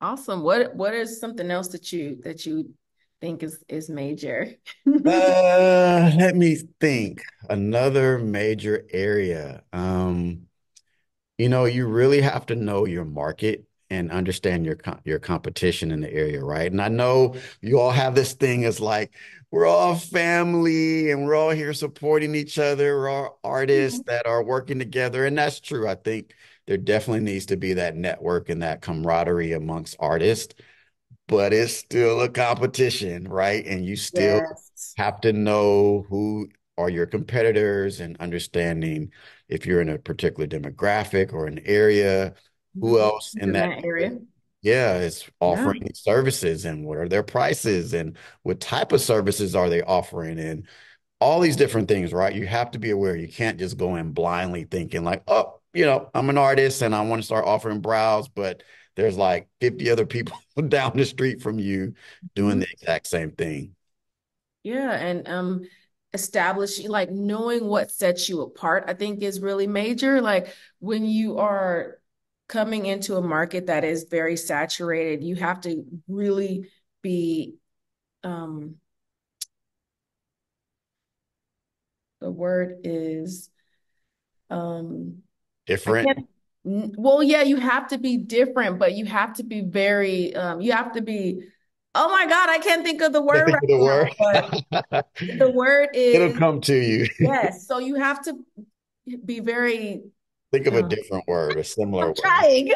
Awesome. What is something else that you think is major? Let me think. Another major area. You really have to know your market and understand your competition in the area, right? And I know you all have this thing as like we're all family and we're all here supporting each other. We're all artists that are working together, and that's true. I think there definitely needs to be that network and that camaraderie amongst artists, but it's still a competition, right? And you still Yes. have to know who are your competitors and understanding if you're in a particular demographic or an area, who Mhm. else in In that that area, area. yeah, is Yeah. offering these services and what are their prices and what type of services are they offering and all these different things, right? You have to be aware. You can't just go in blindly thinking like, oh, I'm an artist and I want to start offering brows, but there's like 50 other people down the street from you doing Mhm. the exact same thing. Yeah, and establishing like knowing what sets you apart, I think is really major. Like when you are coming into a market that is very saturated, you have to really be um the word is I Different. can't well, yeah, you have to be different, but you have to be very you have to be oh my God, I can't think of the Can't word think right of the now, word. but the word It'll is come to you. yes. So you have to be very Think of a um, different word, a similar I'm word. trying.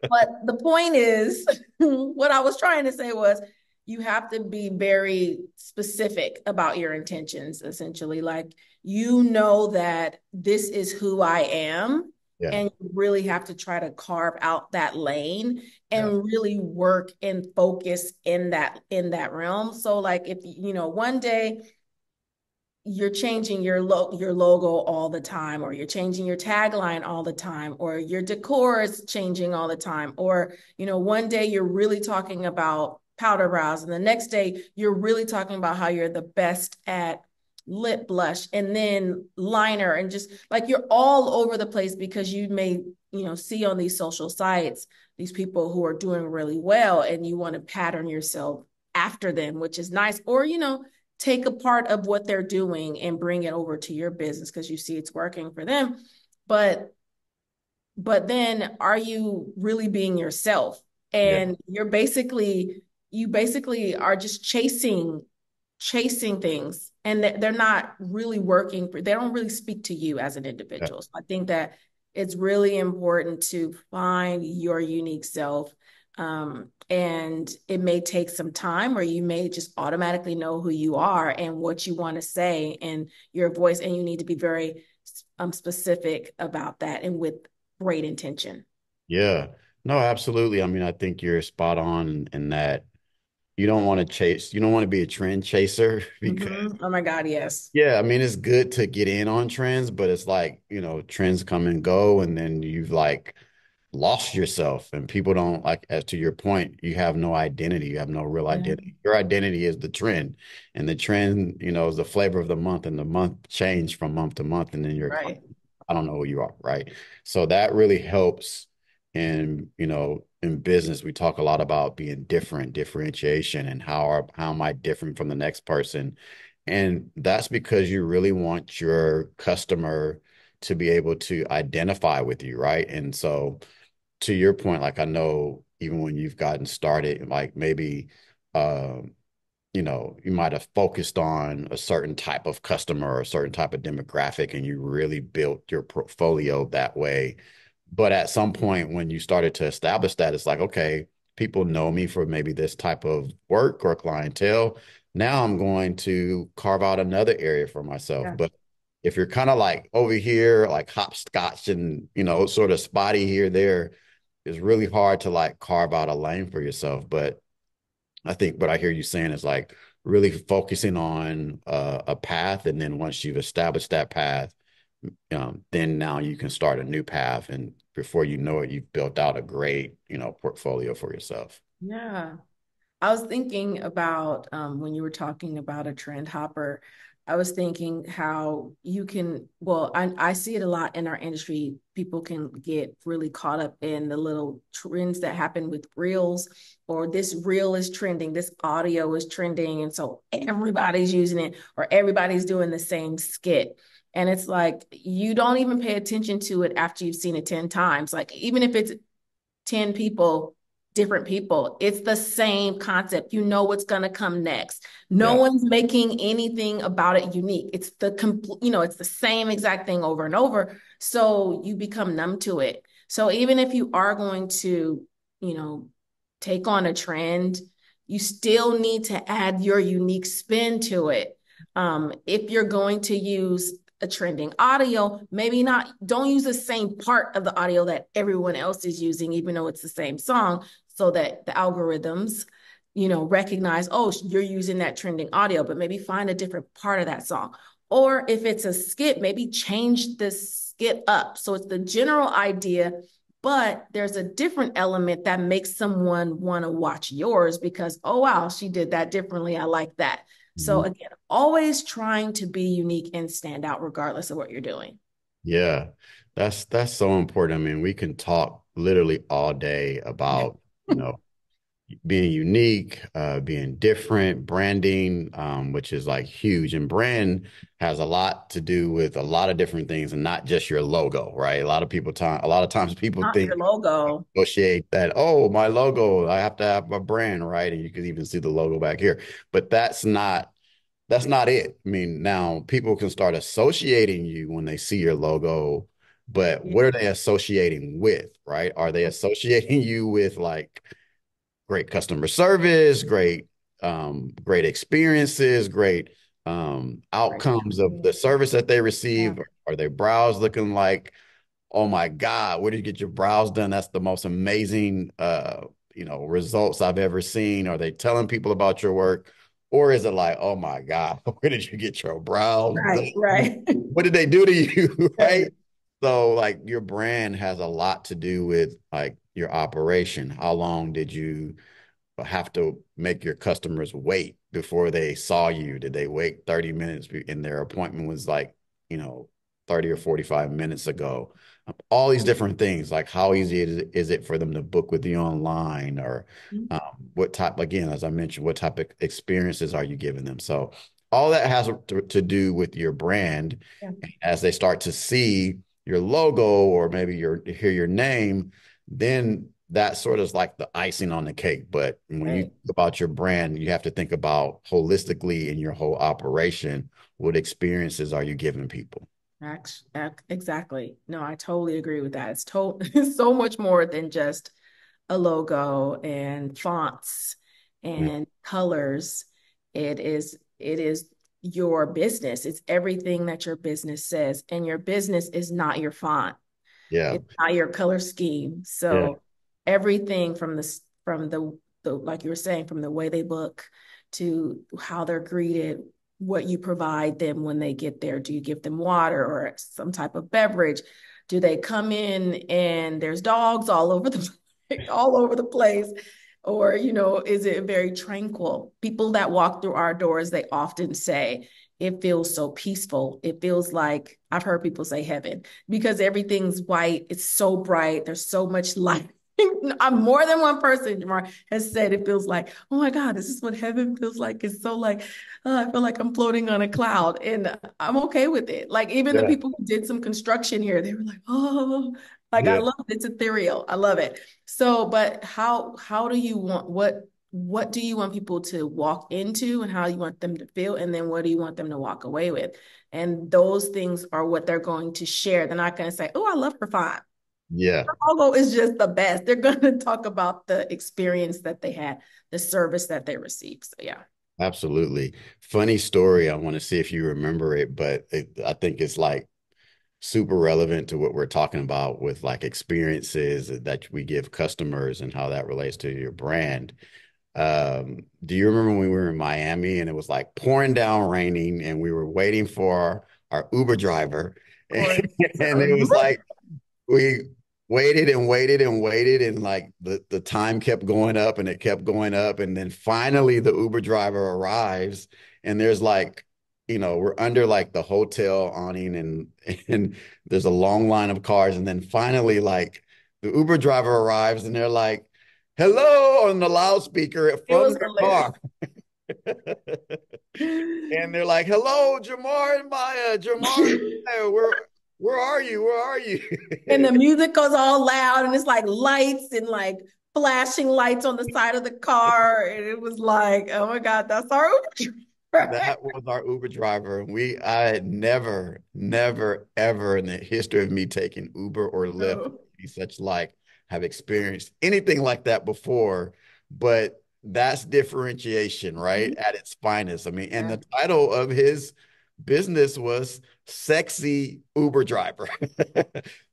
But the point is, what I was trying to say was you have to be very specific about your intentions, essentially. Like, you know that this is who I am, Yeah, and you really have to try to carve out that lane yeah, and really work and focus in that realm. So, like, if one day you're changing your logo all the time, or you're changing your tagline all the time, or your decor is changing all the time, or one day you're really talking about powder brows and the next day you're really talking about how you're the best at lip blush and then liner, and just like you're all over the place because you may see on these social sites these people who are doing really well and you want to pattern yourself after them, which is nice, or take a part of what they're doing and bring it over to your business because you see it's working for them. But then are you really being yourself? yeah, And you basically are just chasing things, and they're not really working for, they don't really speak to you as an yeah. individual. So I think that it's really important to find your unique self. And it may take some time, or you may just automatically know who you are and what you want to say and your voice, and you need to be very specific about that and with great intention. Yeah. No, absolutely. I mean, I think you're spot on in that you don't want to be a trend chaser because Oh my God, yes. yeah, I mean, it's good to get in on trends, but it's like, trends come and go, and then you've like lost yourself, and people don't like, as to your point, you have no identity, you have no real Yeah. identity. Your identity is the trend, and the trend, is the flavor of the month, and the month change from month to month, and then Right. I don't know who you are, right? So that really helps in business. We talk a lot about being different, differentiation, and how am I different from the next person? And that's because you really want your customer to be able to identify with you, right? And so to your point, like I know even when you've gotten started, like maybe you might have focused on a certain type of customer or a certain type of demographic, and you really built your portfolio that way. But at some point, when you started to establish that, it's like, okay, people know me for maybe this type of work or clientele. Now I'm going to carve out another area for myself. Yeah. But if you're kind of like over here, like hopscotch and, sort of spotty here, there, it's really hard to like carve out a lane for yourself. But I think what I hear you saying is like really focusing on a path, and then once you've established that path, then now you can start a new path, and before you know it, you've built out a great, portfolio for yourself. Yeah. I was thinking about when you were talking about a trend hopper. I was thinking how you can, well, I see it a lot in our industry. People can get really caught up in the little trends that happen with reels, or this reel is trending, this audio is trending. And so everybody's using it, or everybody's doing the same skit. And it's like, you don't even pay attention to it after you've seen it 10 times. Like, even if it's 10 people, different people. It's the same concept. You know what's going to come next. No Yeah. one's making anything about it unique. It's the complete, it's the same exact thing over and over. So you become numb to it. So even if you are going to, you know, take on a trend, you still need to add your unique spin to it. If you're going to use a trending audio, maybe not, don't use the same part of the audio that everyone else is using, even though it's the same song, so that the algorithms, recognize, oh, you're using that trending audio, but maybe find a different part of that song. Or if it's a skit, maybe change the skit up. So it's the general idea, but there's a different element that makes someone want to watch yours because, oh, wow, she did that differently. I like that. So Mhm. again, always trying to be unique and stand out regardless of what you're doing. Yeah. That's so important. I mean, we can talk literally all day Yeah. about, being unique, being different, branding, which is like huge. And brand has a lot to do with a lot of different things and not just your logo, right? A lot of times people Not your think logo. associate that, oh, my logo, I have to have a brand, right? And you can even see the logo back here. But that's not it. I mean, now people can start associating you when they see your logo, but Yeah. what are they associating with, right? Are they associating you with like great customer service, great experiences, great Right. outcomes of the service that they Yeah. receive? Are their brows looking like, oh my God, where did you get your brows done? That's the most amazing results I've ever seen. Are they telling people about your work? Or is it like, oh my God, where did you get your brows done? Right. Right. What did they do to you? Right. Right. So like your brand has a lot to do with like your operation. How long did you have to make your customers wait before they saw you? Did they wait 30 minutes and their appointment was like, you know, 30 or 45 minutes ago? All these different things, like how easy is it for them to book with you online or what type, again, as I mentioned, what type of experiences are you giving them? So all that has to do with your brand. Yeah. As they start to see your logo or maybe hear your name, then that sort of is like the icing on the cake. But when you Right. think about your brand, you have to think about holistically in your whole operation, what experiences are you giving people? Exactly. No, I totally agree with that. It's so much more than just a logo and fonts Yeah, and colors. It is your business. It's everything that your business says. And your business is not your font. yeah, It's not your color scheme. yeah, So everything from the like you were saying, from the way they look to how they're greeted, what you provide them when they get there. Do you give them water or some type of beverage? Do they come in and there's dogs all over the all over the place? Or, is it very tranquil? People that walk through our doors, they often say, it feels so peaceful. It feels like, I've heard people say heaven because everything's white. It's so bright. There's so much light. I'm more than one person, Jamar, has said it feels like, oh my God, this is what heaven feels like. It's so like, I feel like I'm floating on a cloud and I'm okay with it. Like even the yeah, people who did some construction here, they were like, oh, like I yeah, love it. It's ethereal. I love it. So, but how do you want what do you want people to walk into and how you want them to feel? And then what do you want them to walk away with? And those things are what they're going to share. They're not going to say, oh, I love her font. yeah, Her logo is just the best. They're going to talk about the experience that they had, the service that they received. So yeah. absolutely. Funny story. I want to see if you remember it, but I think it's like super relevant to what we're talking about with like experiences that we give customers and how that relates to your brand. Do you remember when we were in Miami and it was like pouring down raining and we were waiting for our Uber driver Of and, course. I and it was remember. like we waited and waited and waited and like the time kept going up and it kept going up and then finally the Uber driver arrives and there's like we're under like the hotel awning and there's a long line of cars. And then finally, like the Uber driver arrives and they're like, hello on the loudspeaker It from was their hilarious. car. And they're like, hello, Jamar and Maya, Jamar, Maya, where are you? Where are you? And the music goes all loud and it's like lights and like flashing lights on the side of the car. And it was like, oh my God, that's our Uber driver. That was our Uber driver. I had never, never, ever in the history of me taking Uber or Lyft, So, any such like, have experienced anything like that before. But that's differentiation, right? mhm. At its finest. I mean, and Yeah. the title of his business was Sexy Uber Driver.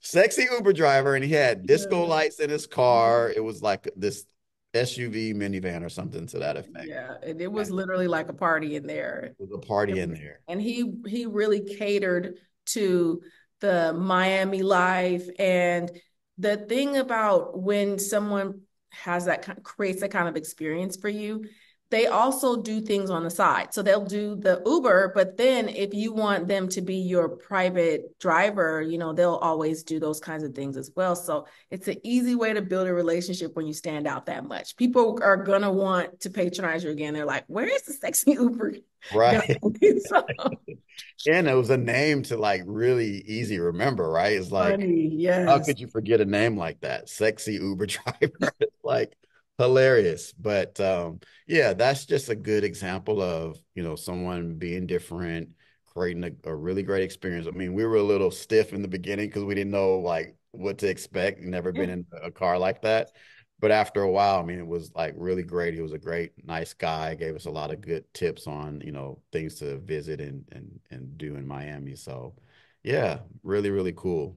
Sexy Uber Driver. And he had disco Yeah. lights in his car. It was like this SUV minivan or something to that effect. Yeah. And it was And literally like a party in there. there was a party in there. And he really catered to the Miami life. And the thing about when someone has creates that kind of experience for you, they also do things on the side. So they'll do the Uber, but then if you want them to be your private driver, they'll always do those kinds of things as well. So it's an easy way to build a relationship when you stand out that much. People are gonna want to patronize you again. They're like, where is the sexy Uber guy? Right. So And it was a name to like really easy remember, right? It's like, funny, how yes. could you forget a name like that? Sexy Uber driver. It's like hilarious. But yeah, that's just a good example of, someone being different, creating a really great experience. I mean, we were a little stiff in the beginning because we didn't know like what to expect. Never been Yeah. in a car like that. But after a while, I mean, it was like really great. He was a great, nice guy, gave us a lot of good tips on, things to visit and do in Miami. So yeah, really, really cool.